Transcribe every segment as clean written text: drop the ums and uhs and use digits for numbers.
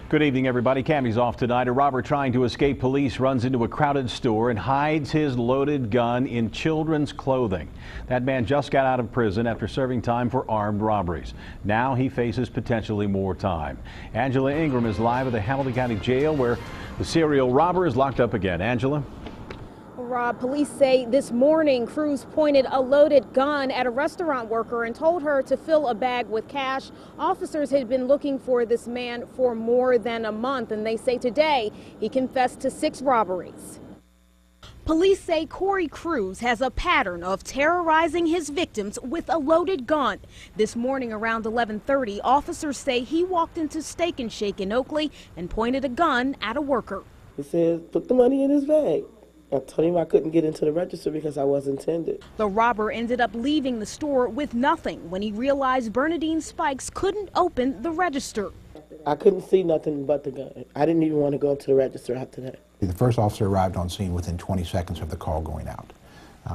Good evening, everybody. Cammy's off tonight. A robber trying to escape police runs into a crowded store and hides his loaded gun in children's clothing. That man just got out of prison after serving time for armed robberies. Now he faces potentially more time. Angela Ingram is live at the Hamilton County Jail where the serial robber is locked up again. Angela? Rob, police say this morning Cruz pointed a loaded gun at a restaurant worker and told her to fill a bag with cash. Officers had been looking for this man for more than a month, and they say today he confessed to 6 robberies. Police say Corey Cruz has a pattern of terrorizing his victims with a loaded gun. This morning around 11:30, officers say he walked into Steak and Shake in Oakley and pointed a gun at a worker. He says, put the money in his bag. I told him I couldn't get into the register because I wasn't tended. The robber ended up leaving the store with nothing when he realized Bernadine Spikes couldn't open the register. I couldn't see nothing but the gun. I didn't even want to go up to the register after that. The first officer arrived on scene within 20 seconds of the call going out,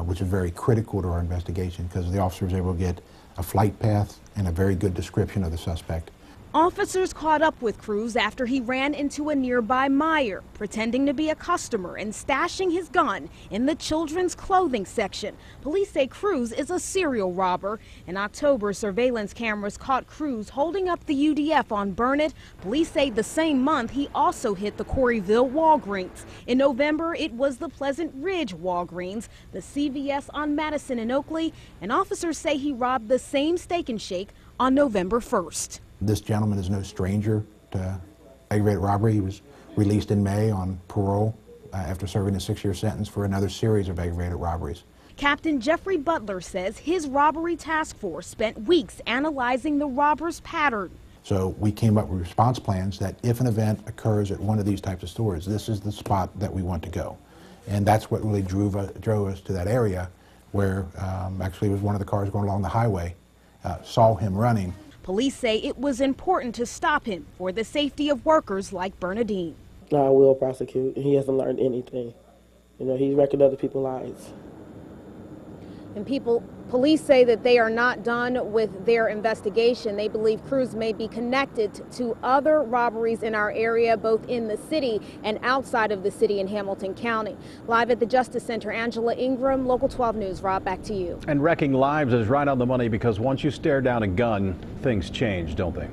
which is very critical to our investigation because the officer was able to get a flight path and a very good description of the suspect. Officers caught up with Cruz after he ran into a nearby Meijer, pretending to be a customer and stashing his gun in the children's clothing section. Police say Cruz is a serial robber. In October, surveillance cameras caught Cruz holding up the UDF on Burnett. Police say the same month he also hit the Corryville Walgreens. In November, it was the Pleasant Ridge Walgreens, the CVS on Madison and Oakley, and officers say he robbed the same Steak and Shake on November 1st. This gentleman is no stranger to aggravated robbery. He was released in May on parole after serving a 6-year sentence for another series of aggravated robberies. Captain Jeffrey Butler says his robbery task force spent weeks analyzing the robber's pattern. So we came up with response plans that if an event occurs at one of these types of stores, this is the spot that we want to go. And that's what really drove us to that area where actually it was one of the cars going along the highway, saw him running. Police say it was important to stop him for the safety of workers like Bernadine. No, I will prosecute. He hasn't learned anything. You know, he's wrecking other people's lives. And police say that they are not done with their investigation. They believe Cruz may be connected to other robberies in our area, both in the city and outside of the city in Hamilton County. Live at the Justice Center, Angela Ingram, Local 12 News. Rob, back to you. And wrecking lives is right on the money because once you stare down a gun, things change, don't they?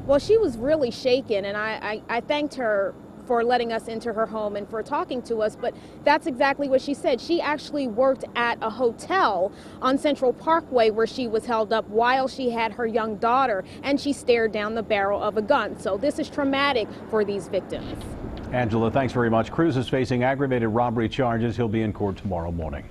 Well, she was really shaken, and I thanked her for letting us into her home and for talking to us, but that's exactly what she said. She actually worked at a hotel on Central Parkway where she was held up while she had her young daughter, and she stared down the barrel of a gun. So this is traumatic for these victims. Angela, thanks very much. Cruz is facing aggravated robbery charges. He'll be in court tomorrow morning.